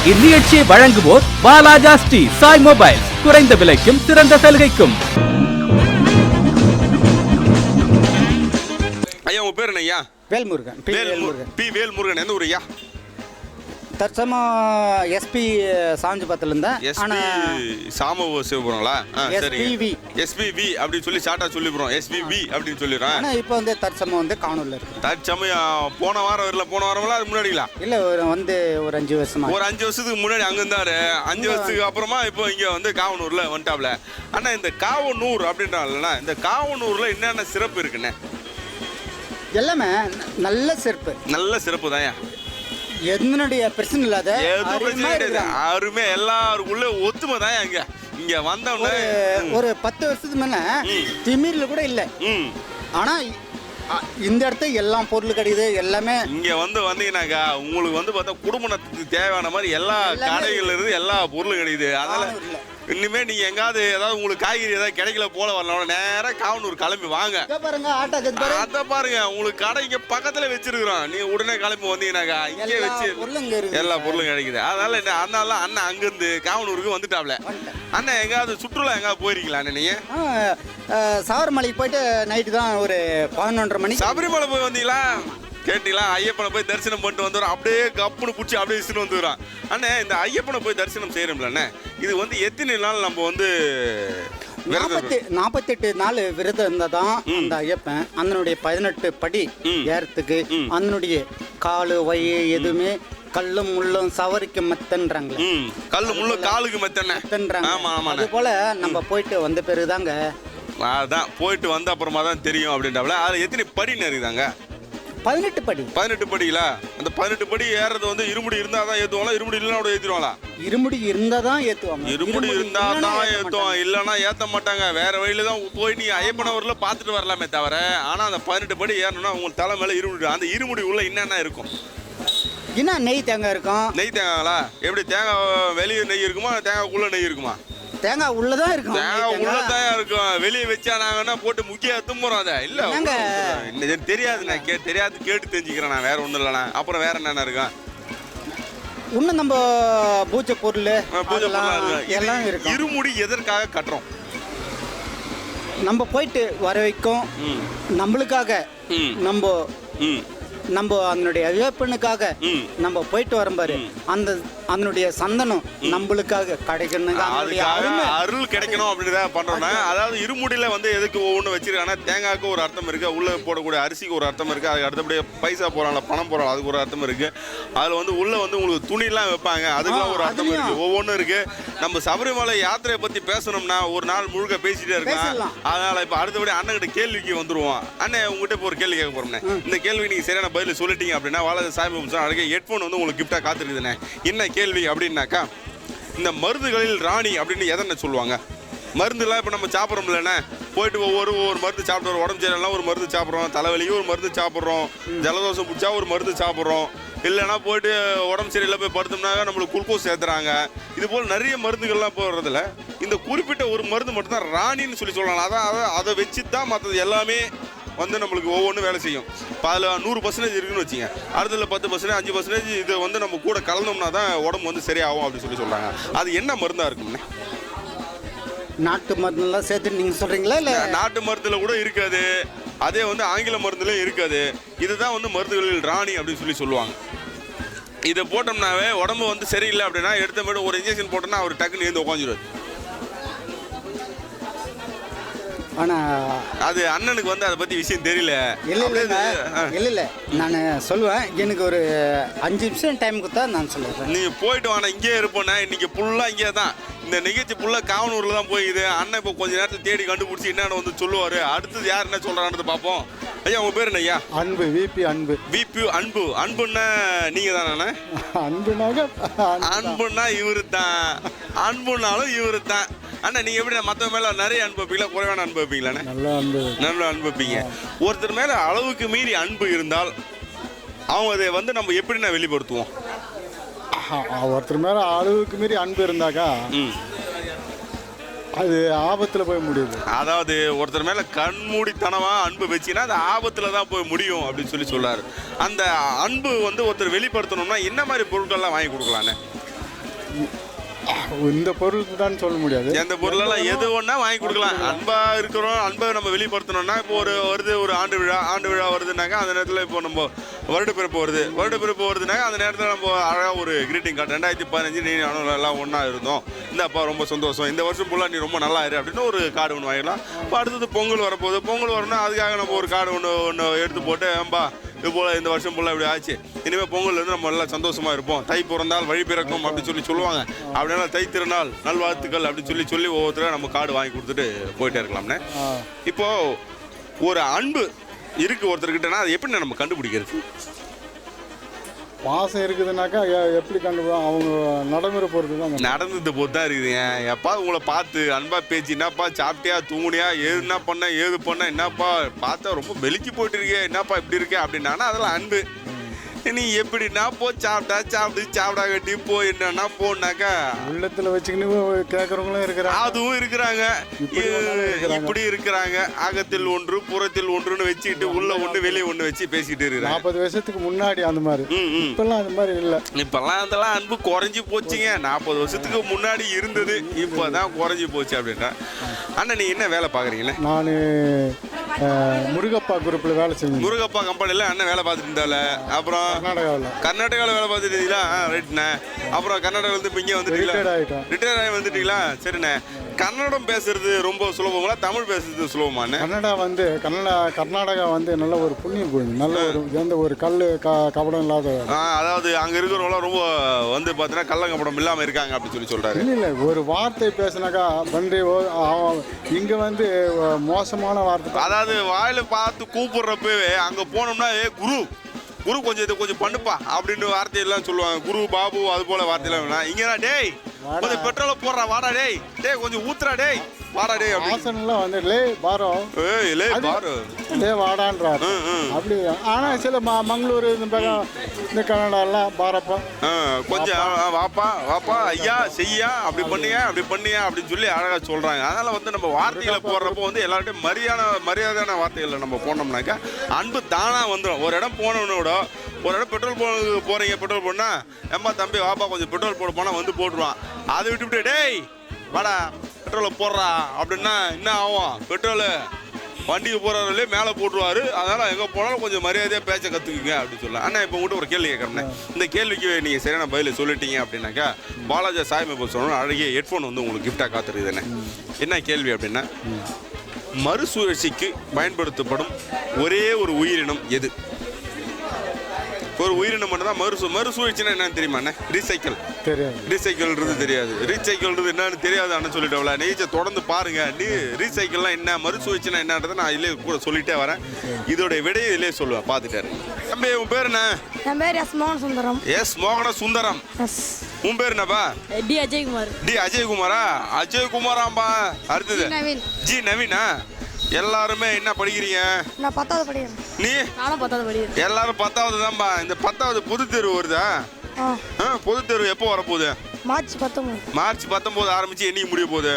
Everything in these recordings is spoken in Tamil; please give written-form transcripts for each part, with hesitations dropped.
இந்நிகழ்ச்சியை வழங்குவோர் பாலாஜா ஸ்ரீ சாய் மொபைல், குறைந்த விலைக்கும் சிறந்த சலுகைக்கும். ஐயா உங்க பேர் என்ன ஐயா? வேல்முருகன். வேல்முருகன். எந்த ஊர் ஐயா? தற்சமம் எஸ்பி சாஞ்சிபத்தில் இருந்தேன். சாம சிவபுரங்களா? எஸ்பிவி எஸ்பிவி அப்படின்னு சொல்லி ஷார்ட்டா சொல்லிடுறோம். எஸ்பிவி அப்படின்னு சொல்லிடுறோம். ஆனால் இப்போ வந்து தற்சமம் வந்து காணூரில் இருக்கு. தற்சமயம் போன வாரம் வரல, போன வாரம்லாம் அது முன்னாடிங்களா? இல்லை ஒரு 5 வருஷமா. ஒரு 5 வருஷத்துக்கு முன்னாடி அங்கே இருந்தாரு. 5 வருஷத்துக்கு அப்புறமா இப்போ இங்கே வந்து காவனூரில் வந்துட்டாப்ல. ஆனால் இந்த காவனூர் அப்படின்றாங்கண்ணா, இந்த காவனூரில் என்னென்ன சிறப்பு இருக்குண்ணே? எல்லாமே நல்ல சிறப்பு. நல்ல சிறப்பு தான். என்னுடைய பிரச்சனை இல்லாத யாருமே எல்லாருக்குள்ள ஒத்துமை தான். இங்க வந்தவங்க ஒரு 10 வருஷத்துக்கு மேல திமிர்ல கூட இல்லை. ஆனா இந்த இடத்துல எல்லா பொருள் கிடைக்குது. எல்லாமே இங்க வந்தீங்கன்னாக்கா உங்களுக்கு வந்து பார்த்தா குடும்பத்துக்கு தேவையான மாதிரி எல்லா கடைகள்ல இருந்து எல்லா பொருளும் கிடைக்குது. அதனால இனிமே நீங்க எங்காவது ஏதாவது உங்களுக்கு காய்கறி ஏதாவது கிடைக்கல போல வரலாம், நேரா காவனூர் கிளம்பி வாங்க. பாருங்க அத பாருங்க, உங்களுக்கு கடை இங்க பக்கத்துல வச்சிருக்கிறோம். நீங்க உடனே கிளம்பி வந்தீங்கன்னாக்கா இங்கே வச்சு எல்லா பொருளும் கிடைக்குது. அதனால அண்ணன் அங்கிருந்து காவனூருக்கு வந்துட்டாப்ல. அண்ணன் எங்காவது சுற்றுலா எங்காவது போயிருக்கீங்களா நீங்க? சபரிமலைக்கு போயிட்டு நைட்டு தான் ஒரு 11:30 மணி. சபரிமலை போய் வந்தீங்களா? கேட்டீங்களா? ஐயப்பனை போய் தரிசனம் பண்ணிட்டு வந்துடும். அப்படியே கப்புன்னு பிடிச்சி அப்படியே இசுன்னு வந்துடுறான். அண்ணே இந்த ஐயப்பனை போய் தரிசனம் செய்யறோம்லண்ணே, இது வந்து எத்தனை நாள் நம்ம வந்து 48 நாள் விரதம் இருந்தாதான் அந்த ஐயப்பன் அதனுடைய 18 படி ஏறத்துக்கு அதனுடைய காலு வய எதுவுமே கல்லும் முள்ளும் சவரிக்கு மெத்தன்றாங்களே. கல்லு முள்ளு காலுக்கு மெத்தன்றாங்க. அது போல நம்ம போயிட்டு வந்த பிறகுதாங்க, அதான் போயிட்டு வந்த அப்புறமா தான் தெரியும் அப்படின்றாங்களே. அதுல எத்தனை படி இருக்குதாங்க? 18 படி. 18 படிங்களா? அந்த 18 படி ஏறது வந்து இருமுடி இருந்தா தான் ஏத்துவாங்களா? இருமுடி இல்லைன்னா கூட ஏத்திடுவாங்களா? இருமுடி இருந்தா தான் ஏத்துவாங்க. இருமுடி இருந்தா தான் ஏத்துவாங்க, இல்லைன்னா ஏத்த மாட்டாங்க. வேற வழியில தான் போய் நீ ஐயப்பன ஊர்ல பாத்துட்டு வரலாமே தவிர. ஆனா அந்த 18 படி ஏறணும்னா உங்களுக்கு தலை மேல இருமுடி. அந்த இருமுடி உள்ள என்னென்ன இருக்கும்? என்ன நெய் தேங்காய் இருக்கும். நெய் தேங்காய்களா? எப்படி தேங்காய் வெளியே நெய் இருக்குமா, தேங்காய்க்குள்ள நெய் இருக்குமா? தேங்காய் உள்ளதான் இருக்கும். தேங்காய் உள்ளதான் இருக்கும். வெளியே வச்சா நாங்கன்னா போட்டு முக்கிய தும்புறோம். அதை இல்ல தெரியாது, நான் தெரியாது கேட்டு தெரிஞ்சுக்கிறேன். நான் வேற ஒண்ணும் இல்லைண்ணா. அப்புறம் வேற என்னென்ன இருக்கும்? இன்னும் நம்ம பூஜை பொருள் எல்லாம் இருக்கு. இருமுடி எதற்காக கட்டுறோம்? நம்ம போயிட்டு வர வைக்கும் நம்மளுக்காக, நம்ம அதனுடைய ஐயப்பனுக்காக நம்ம போயிட்டு வரோம் பாரு, அதனுடைய சந்தனம் நம்மளுக்காக கிடைக்கணும், அருள் கிடைக்கணும் அப்படின்னு பண்றோம். அதாவது இருமுடியில வந்து எதுக்கு ஒவ்வொன்று வச்சிருக்காங்கன்னா, தேங்காய்க்கு ஒரு அர்த்தம் இருக்கு, உள்ள போடக்கூடிய அரிசிக்கு ஒரு அர்த்தம் இருக்கு, அதுக்கு அடுத்தபடியே பைசா போறாங்களா பணம் போறாங்க அதுக்கு ஒரு அர்த்தம் இருக்கு. அதுல வந்து உள்ள வந்து உங்களுக்கு துணிலாம் வைப்பாங்க, அதுக்கெல்லாம் ஒரு அர்த்தம் இருக்கு, ஒவ்வொன்றும் இருக்கு. நம்ம சபரிமலை யாத்திரையை பத்தி பேசணும்னா ஒரு நாள் முழுக்க பேசிட்டே இருக்கலாம். அதனால இப்ப அடுத்தபடி அண்ணன் கேள்விக்கு வந்துருவோம். அண்ணன் உங்ககிட்ட இப்போ ஒரு கேள்வி கேட்க போறோம்னே. இந்த கேள்வி நீங்க சரியான பதில் சொல்லிட்டீங்க அப்படின்னா வாலாஜா சாய் மொபைல் அழகே ஹெட்ஃபோன் வந்து உங்களுக்கு கிஃப்டா காத்திருக்குதுண்ணே. என்ன கேள்வி அப்படின்னாக்கா, இந்த மருந்துகளில் ராணி அப்படின்னு எதனை சொல்லுவாங்க? மருந்துலாம் இப்போ நம்ம சாப்பிட்றோம் இல்லைண்ணே, போயிட்டு ஒவ்வொரு மருந்து சாப்பிட்றோம். உடம்பு சரியில்லாம் ஒரு மருந்து சாப்பிட்றோம், தலைவலியும் ஒரு மருந்து சாப்பிட்றோம், ஜலதோஷம் பிடிச்சா ஒரு மருந்து சாப்பிட்றோம், இல்லைன்னா போயிட்டு உடம்பு சரியில்லை போய் படுத்தோம்னாக்க நம்மளுக்கு குளுக்கோஸ் சேர்த்துறாங்க. இது போல் நிறைய மருந்துகள்லாம் போடுறதில்ல. இந்த குறிப்பிட்ட ஒரு மருந்து மட்டும்தான் ராணின்னு சொல்லி சொல்லலாம். அதான் அதை வச்சு தான் மற்றது எல்லாமே வந்து நம்மளுக்கு ஒவ்வொன்றும் வேலை செய்யும். இப்போ அதில் 100% இருக்குன்னு வச்சுங்க, அடுத்ததில் 10%, 5% இதை வந்து நம்ம கூட கலந்தோம்னா தான் உடம்பு வந்து சரியாகும் அப்படின்னு சொல்லி சொல்கிறாங்க. அது என்ன மருந்தாக இருக்கும்னே? நாட்டு மருந்துலாம் சேர்த்து நீங்கள் சொல்கிறீங்களா? இல்லை, நாட்டு மருந்தில் கூட இருக்காது, அதே வந்து ஆங்கில மருந்துலேயும் இருக்காது. இதுதான் வந்து மருந்துகளில் ராணி அப்படின்னு சொல்லி சொல்லுவாங்க. இதை போட்டோம்னாவே உடம்பு வந்து சரியில்லை அப்படின்னா எடுத்த மாதிரி ஒரு இன்ஜெக்ஷன் போட்டோம்னா அவர் டக்குன்னு எழுந்து உட்காந்துருவார். ஆனால் அது அண்ணனுக்கு வந்து அதை பற்றி விஷயம் தெரியல. இல்லை நான் சொல்லுவேன். எனக்கு ஒரு 5 நிமிஷம் டைம் கொடுத்தா நான் சொல்லுவேன். நீங்கள் போயிட்டு வாங்க, இங்கே இருப்போண்ணே. இன்னைக்கு ஃபுல்லாக இங்கே தான், இந்த நிகழ்ச்சி ஃபுல்லாக காவனூரில் தான் போயிது. அண்ணன் இப்போ கொஞ்சம் நேரத்தில் தேடி கண்டுபிடிச்சி என்னென்னு வந்து சொல்லுவார். அடுத்தது யார் என்ன சொல்கிறான்னு பார்ப்போம். ஐயா உங்கள் பேர் என்ன ஐயா? அன்பு. விபி அன்பு. அன்புன்னா நீங்கள் தானே? அன்புன்னா இவரு தான், அன்புனாலும் இவரு தான். அண்ணா நீங்கள் எப்படி மற்ற மேலே நிறைய அன்பு வைப்பீங்களா, குறைவான அன்பு வைப்பீங்களாண்ணே? நல்லா அன்பு வைப்பீங்க. ஒருத்தர் மேலே அளவுக்கு மீறி அன்பு இருந்தால் அவங்க அதை வந்து நம்ம எப்படின்னா வெளிப்படுத்துவோம்? ஒருத்தர் மேலே அளவுக்கு மீறி அன்பு இருந்தாக்கா அது ஆபத்தில் போய் முடியுது. அதாவது ஒருத்தர் மேலே கண்மூடித்தனமா அன்பு வச்சின்னா அது ஆபத்தில் தான் போய் முடியும் அப்படின்னு சொல்றாரு. அந்த அன்பு வந்து ஒருத்தர் வெளிப்படுத்தணும்னா என்ன மாதிரி பொருட்கள்லாம் வாங்கி கொடுக்கலான்னு? இந்த பொருளுக்கு தான் சொல்ல முடியாது. எந்த பொருளெல்லாம் எது ஒன்றா வாங்கி கொடுக்கலாம். அன்பாக இருக்கிறோம், அன்பை நம்ம வெளிப்படுத்தணும்னா இப்போ வருது ஒரு ஆண்டு விழா வருதுனாக்கா அந்த நேரத்தில் இப்போ நம்ம வருடப்பிறப்பு வருதுனாக்கா அந்த நேரத்தில் நம்ம அழகாக ஒரு கிரீட்டிங் கார்டு 2015 நீ எல்லாம் ஒன்றா இருந்தோம், இந்தப்பா ரொம்ப சந்தோஷம், இந்த வருஷம் ஃபுல்லாக நீ ரொம்ப நல்லா இரு அப்படின்னு ஒரு கார்டு ஒன்று வாங்கிடலாம். இப்போ அடுத்தது பொங்கல் வரணும்னா அதுக்காக நம்ம ஒரு கார்டு ஒன்று எடுத்து போட்டு ஏம்பா இது போல் இந்த வருஷம் ஃபுல்லாக இப்படி ஆச்சு, இனிமேல் பொங்கல்லேருந்து நம்ம எல்லாம் சந்தோஷமாக இருப்போம், தை பிறந்தால் வழி பிறக்கும் அப்படின்னு சொல்லுவாங்க. அப்படின்னா தை திருநாள் நல்வாழ்த்துக்கள் அப்படின்னு சொல்லி ஒவ்வொருத்தரும் நம்ம கார்டு வாங்கி கொடுத்துட்டு போயிட்டே இருக்கலாம்னே. இப்போது ஒரு அன்பு இருக்குது ஒருத்தர்கிட்டனா அது எப்படி நம்ம கண்டுபிடிக்கிறது? பாசம் இருக்குதுனாக்கா எப்படி கண்டுபிடிக்கும்? அவங்க நடைமுறை பொறுத்து தான். நடந்தது போது தான் இருக்குதுங்க. எப்பா உங்களை பார்த்து அன்பா பேச்சு, என்னப்பா சாப்பிட்டியா தூங்குனியா என்ன பண்ண ஏது பண்ண, என்னப்பா பார்த்தா ரொம்ப வெளிக்கு போயிட்டு இருக்கே, என்னப்பா இப்படி இருக்கே அப்படின்னா அதெல்லாம் அன்பு. நீ எப்படின்னா சாப்பிடா கட்டி போ என்னன்னா போனாக்கா உள்ளத்தில் வச்சுக்கின்னு கேட்குறவங்களும் இருக்கிறாங்க, அதுவும் இருக்கிறாங்க, இப்படி இருக்கிறாங்க. அகத்தில் ஒன்று புறத்தில் ஒன்றுன்னு வச்சுக்கிட்டு உள்ள ஒன்று வெளியே ஒன்று வச்சு பேசிக்கிட்டு இருக்கிறாங்க. 40 வருஷத்துக்கு முன்னாடி அந்த மாதிரி. இப்பெல்லாம் அந்த மாதிரி இல்லை. இப்பெல்லாம் அதெல்லாம் அன்பு குறைஞ்சி போச்சுங்க. 40 வருஷத்துக்கு முன்னாடி இருந்தது, இப்போதான் குறைஞ்சி போச்சு அப்படின்னா. அண்ணா நீ என்ன வேலை பார்க்குறீங்களே? நான் முருகப்பா குரூப்பில் வேலை செஞ்சேன். முருகப்பா கம்பெனியில் அண்ணன் வேலை பார்த்துட்டு இருந்தால, அப்புறம் கர்நாடகாவில் வேலை பார்த்துட்டு இருந்தீங்களா? ரைட்ண்ணே. அப்புறம் கர்நாடகாவிலேருந்து இப்போ இங்கே வந்துட்டீங்களா? ரிட்டையர் ஆகி வந்துட்டீங்களா? சரிண்ணே. கன்னடம் பேசுறது ரொம்ப சுலபங்களா, தமிழ் பேசுறது சுலபமாண்ணே? கர்நாடகா நல்ல ஒரு புண்ணியம் பூமி, நல்ல ஒரு எந்த ஒரு கபடம் இல்லாத. அதாவது அங்கே இருக்கிறவங்களாம் ரொம்ப பார்த்தீங்கன்னா கள்ள கபடம் இல்லாமல் இருக்காங்க அப்படின்னு சொல்கிறாரு. இல்லை ஒரு வார்த்தை பேசினாக்கா பண்றி இங்கே மோசமான வார்த்தை. அதாவது வாயில் பார்த்து கூப்பிடுறப்பவே அங்கே போனோம்னா குரு கொஞ்சம் இது கொஞ்சம் பண்ணுப்பா அப்படின்னு வார்த்தையெல்லாம் சொல்லுவாங்க. குரு பாபு அது போல வார்த்தையெல்லாம் வேணாம். இங்கேனா டேய் கொஞ்சம் பெட்ரோலை போடுறா வாடா, டேய் கொஞ்சம் ஊத்துறா, டேய் வாடா, டேய் வாசனெல்லாம் வந்து லே பாரோ லே வாடான்றாரு அப்படி. ஆனால் சில மங்களூர் இந்த கன்னடாலாம் பாரப்பா கொஞ்சம் வாப்பா ஐயா செய்யா அப்படி பண்ணியா அப்படின்னு சொல்லி அழகாக சொல்கிறாங்க. அதனால் நம்ம வார்த்தைகளை போடுறப்போ எல்லார்ட்டையும் மரியாதையான வார்த்தைகளை நம்ம போனோம்னாக்கா அன்பு தானாக வந்துடும். ஒரு இடம் போனோன்னோட ஒரு இடம் பெட்ரோல் போகிறீங்க, பெட்ரோல் போனால் ஏம்மா தம்பி வாப்பா கொஞ்சம் பெட்ரோல் போட போனால் வந்து போட்டுருவான். அதை விட்டுவிட்டு டேய் வாடா பெட்ரோலை போடுறா அப்படின்னா என்ன ஆகும்? பெட்ரோலு வண்டிக்கு போகிறவர்களே மேலே போட்டுருவார். அதனால் எங்கே போனாலும் கொஞ்சம் மரியாதையாக பேச்ச கற்றுக்குங்க அப்படின்னு சொல்லலாம். ஆனால் இப்போ உங்கள்கிட்ட ஒரு கேள்வி கேட்குறேன்னே. இந்த கேள்விக்கு நீங்கள் சரியான பதில் சொல்லிட்டீங்க அப்படின்னாக்கா பாலாஜி சாய் மொபைல் சொல்லணும் அழகிய ஹெட்ஃபோன் உங்களுக்கு கிஃப்டாக காத்துருக்குதுண்ணே. என்ன கேள்வி அப்படின்னா, மறுசுழற்சிக்கு பயன்படுத்தப்படும் ஒரே ஒரு உயிரினம் எது? ஒரு உயிரினம் மட்டும் தான் மறுசுழற்சினா என்னன்னு தெரியுமாண்ணே? ரீசைக்கிள்ன்றது தெரியாது. ரீசைக்கிள்ன்றது என்னன்னு தெரியாது அண்ணன் சொல்லிட்டோம்ல. நீச்சல் தொடர்ந்து பாருங்க. ரீசைக்கிள்லாம் என்ன, மறுசுழற்சினா என்னன்றதை நான் இதுலேயே கூட சொல்லிட்டே வரேன். இதோடைய விடையை இதுலேயே சொல்லுவேன், பார்த்துட்டாரு. தம்பி உன் பேர் என்ன? என் பேர் எஸ் மோகன சுந்தரம். எஸ் மோகன சுந்தரம். உன் பேர் என்னப்பா? டி அஜய்குமார். டி அஜய்குமாரா? அஜய்குமாராம்பா. அடுத்தது ஜி நவீனா. எல்லாருமே என்ன படிக்கிறீங்க? நான் 10வது படிக்கிறேன். நீ? நானும் 10வது படிக்கிறேன். எல்லாரும் 10வது தான்பா. இந்த 10வது பொதுத் தேர்வு வருதா? பொதுத் தேர்வு எப்போ வரப்போகுது? மார்ச் 19. மார்ச் 19 ஆரம்பிச்சு என்னைக்கு முடிய போகுது?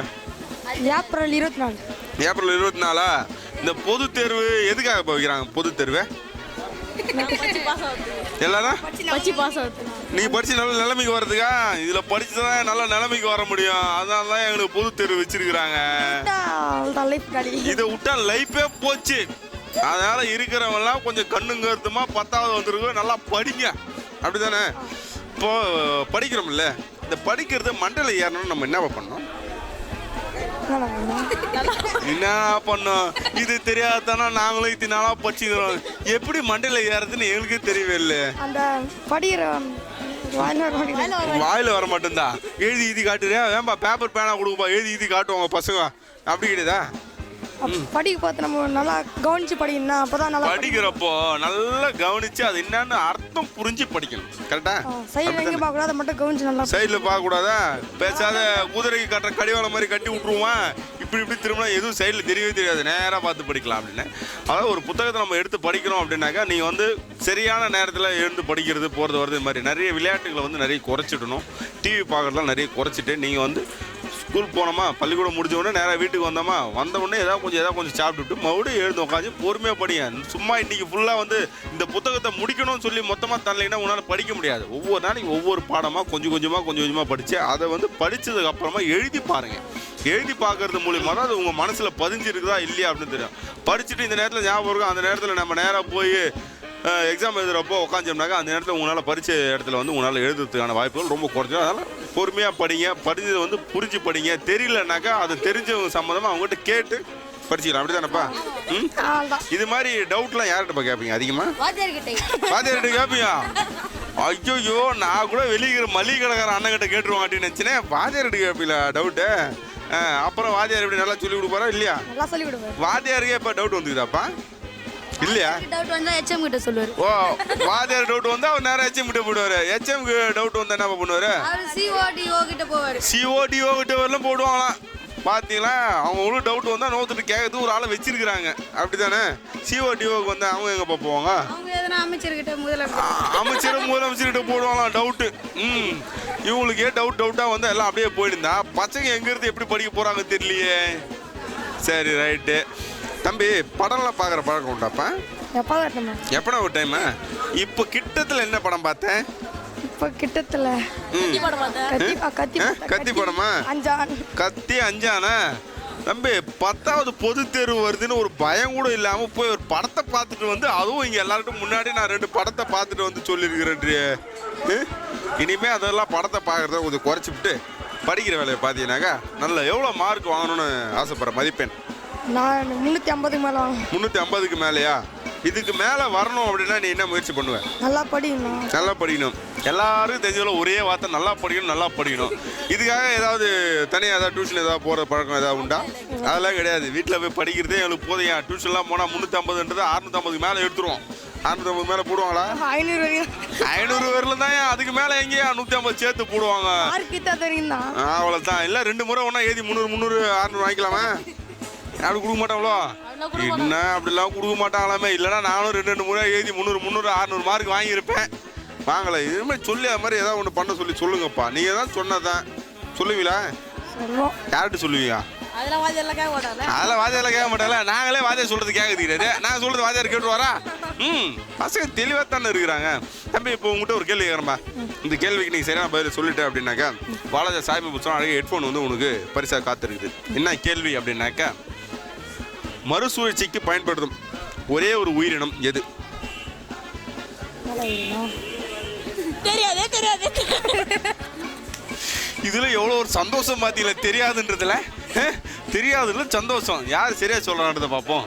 ஏப்ரல் 24. ஏப்ரல் 24. இந்த பொதுத் தேர்வு எதுக்காக வைக்கிறாங்க? பொதுத் தேர்வு எல்லாரும் நீ படிச்சு நல்ல நிலைமைக்கு வர்றதுக்கா? இதுல படிச்சுதான் நல்ல நிலைமைக்கு வர முடியும். அதனால தான் எங்களுக்கு பொது தேர்வு வச்சிருக்கிறாங்க. இதை விட்டா லைஃபே போச்சு. அதனால இருக்கிறவங்க எல்லாம் கொஞ்சம் கண்ணுங்க கருத்துமா 10வது வந்துருக்கு, நல்லா படிங்க. அப்படிதானே? இப்போ படிக்கிறோம்ல, இந்த படிக்கிறது மண்டல ஏறணும்னு நம்ம என்ன பண்ணோம்? என்ன பண்ணோம்? இது தெரியாதானா நாங்களும் இத்தனாலா படிச்சுக்கிறோம். எப்படி மண்டையில ஏறதுன்னு எங்களுக்கே தெரியவே இல்லை. அந்த படிக்கிற வாயில வர மாட்டேன்தான். எழுதி காட்டுறியா? ஏன்பா பேப்பர் பேனா கொடுப்பா, எழுதி காட்டுவாங்க பசங்க. அப்படி கிடையாதா? படிக்க பார்த்து நம்ம நல்லா கவனிச்சு படிக்கணும்னா அப்பதான் நல்லா படிக்கிறப்போ நல்லா கவனிச்சு அது என்னன்னு அர்த்தம் புரிஞ்சு படிக்கணும். கரெக்டா? சைடுல எங்க பார்க்க கூடாது, மட்டும் கவனிச்சு நல்லா. சைடுல பார்க்க கூடாதா? பேசாத குதிரைக்கு கட்டுற கடிவாளம் மாதிரி கட்டி விட்டுருவான். இப்படி திரும்பினா எதுவும் சைடில் தெரியவே தெரியாது, நேராக பார்த்து படிக்கலாம் அப்படின்னு. அதாவது ஒரு புத்தகத்தை நம்ம எடுத்து படிக்கிறோம் அப்படின்னாக்கா நீங்கள் வந்து சரியான நேரத்தில் எழுந்து படிக்கிறது போகிறது வருது, இது மாதிரி நிறைய விளையாட்டுகளை வந்து நிறைய குறைச்சிடணும். டிவி பார்க்குறதுலாம் நிறைய குறைச்சிட்டு நீங்கள் வந்து ஸ்கூல் போனோமா, பள்ளிக்கூடம் முடிஞ்ச உடனே நேராக வீட்டுக்கு வந்தோமா, வந்த உடனே ஏதாவது கொஞ்சம் சாப்பிட்டுட்டு மறுபடியும் எழுந்து உட்காந்து பொறுமையாக படிங்க. சும்மா இன்றைக்கி ஃபுல்லாக வந்து இந்த புத்தகத்தை முடிக்கணும்னு சொல்லி மொத்தமாக தரலைன்னா உன்னால் படிக்க முடியாது. ஒவ்வொரு நாளைக்கு ஒவ்வொரு பாடமாக கொஞ்சம் கொஞ்சமாக படித்து அதை வந்து படித்ததுக்கப்புறமா எழுதி பாருங்கள். எழுதி பார்க்கறது மூலியமாக தான் அது உங்கள் மனசில் பதிஞ்சிருக்குதா இல்லையா அப்படின்னு தெரியும். படிச்சுட்டு இந்த நேரத்தில் ஞாபகம் இருக்கும், அந்த நேரத்தில் நம்ம நேராக போய் எக்ஸாம் எழுதுகிறப்போ உட்காந்தோம்னாக்கா அந்த நேரத்தில் உங்களால் பரீட்சை இடத்துல வந்து உங்களால் எழுதுறதுக்கான வாய்ப்புகள் ரொம்ப குறைஞ்சிடும். அதனால் பொறுமையாக படிங்க, படித்ததை வந்து புரிஞ்சு படிங்க. தெரியலனாக்கா அது தெரிஞ்சவங்க சம்மந்தமாக அவங்ககிட்ட கேட்டு படிச்சுக்கலாம். அப்படி தானேப்பா? இது மாதிரி டவுட்லாம் யார்கிட்டப்பா கேட்பீங்க அதிகமாக? வாத்தியார்கிட்ட கேட்பீங்க? ஐயோ, நான் கூட வெளியே மளிகை கடைக்கார அண்ணங்கிட்ட கேட்டுருவாங்க அப்படின்னு நினச்சினேன். வாத்தியார்கிட்ட கேட்பீங்களா டவுட்டு? அப்புறம் வாத்தியார் எப்படி நல்லா சொல்லி கொடுப்பாரா இல்லையா? வாத்தியாருக்கே இப்போ டவுட் வந்துக்குதாப்பா இல்லையா? டவுட் வந்தா HM கிட்ட சொல்லுவாரு. ஓ, வாத்தியார் டவுட் வந்தா அவர் நேரா HM கிட்ட போடுவாரு. HM டவுட் வந்தா என்ன பண்ணுவாரு? அவர் CODO கிட்ட போவாரு. CODO கிட்ட வரலாம் போடுவாங்களாம். பாத்தீங்களா, அவங்க ஒரு டவுட் வந்தா நோத்துட்டு கேட்கறது ஒரு ஆளை வச்சிருக்காங்க. அப்படித்தானே? CODOக்கு வந்து அவங்க எங்க போவாங்க? அவங்க எதனா அமைச்சர்கிட்ட முதலமைச்சர்கிட்ட போடுவாங்களாம் டவுட்டு. இவங்களுக்கே டவுட்டா வந்து எல்லாம் அப்படியே போயிடுந்தா பசங்க எங்க இருந்து எப்படி படிக்க போறாங்க தெரியலையே. சரி, ரைட்டு. தம்பி, படம்லாம் பார்க்குற பழக்கம் உண்டாப்பா? எப்படா ஒரு டைம்? இப்போ கிட்டத்தில் என்ன படம் பார்த்தேன்? இப்போ கிட்டத்தில் கத்தி படமா? கத்தி அஞ்சானா? தம்பி, 10வது பொது தேர்வு வருதுன்னு ஒரு பயம் கூட இல்லாமல் போய் ஒரு படத்தை பார்த்துட்டு வந்து, அதுவும் இங்கே எல்லாருக்கும் முன்னாடி நான் 2 படத்தை பார்த்துட்டு வந்து சொல்லியிருக்கிறேன். இனிமேல் அதெல்லாம் படத்தை பார்க்குறத கொஞ்சம் குறைச்சிவிட்டு படிக்கிற வேலையை பார்த்தீங்கன்னாக்கா நல்ல எவ்வளோ மார்க் வாங்கணும்னு ஆசைப்படுற மதிப்பெண்? நான் 350க்கு மேலே வாங்க. 350க்கு மேலேயா? இதுக்கு மேலே வரணும் அப்படின்னா நீ என்ன முயற்சி பண்ணுவேன்? நல்லா படிக்கணும். எல்லாருக்கும் தெரிஞ்சதில் ஒரே வார்த்தை, நல்லா படிக்கணும். இதுக்காக ஏதாவது தனியாக ஏதாவது டியூஷன் ஏதாவது போகிற பழக்கம் ஏதாவது உண்டா? அதெல்லாம் கிடையாது. வீட்டில் போய் படிக்கிறதே எங்களுக்கு போதையா. டியூஷன்லாம் போனால் 350ன்றது 650க்கு மேலே எடுத்துருவோம். 650 மேலே போடுவாங்களா? 500 வரலும் தான். அதுக்கு மேலே எங்கேயா 150 சேர்த்து போடுவாங்க. அவ்வளோதான். இல்லை 2 முறை ஒன்றா ஏதி 300 600 வாங்கிக்கலாமா? அப்படி கொடுக்க மாட்டாங்களோ? என்ன அப்படிலாம் கொடுக்க மாட்டாங்களாமே. இல்லைனா நானும் 2 முறை எழுதி 300 600 மார்க் வாங்கியிருப்பேன். வாங்கலை. இது மாதிரி சொல்லி அது மாதிரி ஏதாவது ஒன்று பண்ண சொல்லுங்கப்பா. நீங்கள் தான் சொன்னதான் சொல்லுவீங்களா? யார்கிட்ட சொல்லுவீங்க? அதெல்லாம் வாத்தியாரெல்லாம் கேட்க மாட்டாங்களா? நாங்களே வாத்தியார் சொல்கிறது கேட்குறது. நாங்கள் சொல்கிறது வாத்தியார் கேட்டுருவாரா? பசங்க தெளிவாக தானே இருக்கிறாங்க. தம்பி, இப்போ உங்கள்கிட்ட ஒரு கேள்வி கேட்குறேன்பா. இந்த கேள்விக்கு நீங்கள் சரியான பதில் சொல்லிட்டேன் அப்படின்னாக்கா வாலாஜா சாய்பு புத்தகம் அழகாக ஹெட்ஃபோன் வந்து உனக்கு பரிசாக காத்திருக்குது. என்ன கேள்வி அப்படின்னாக்கா, மறுசுழற்சிக்கு பயன்படுத்தும் ஒரே ஒரு உயிரினம் எது? தெரியாது. இதுல எவ்வளோ ஒரு சந்தோஷம் பார்த்தீங்களா தெரியாதுன்றதுல? தெரியாதுல சந்தோஷம். யார் சரியா சொல்றான்றத பார்ப்போம்.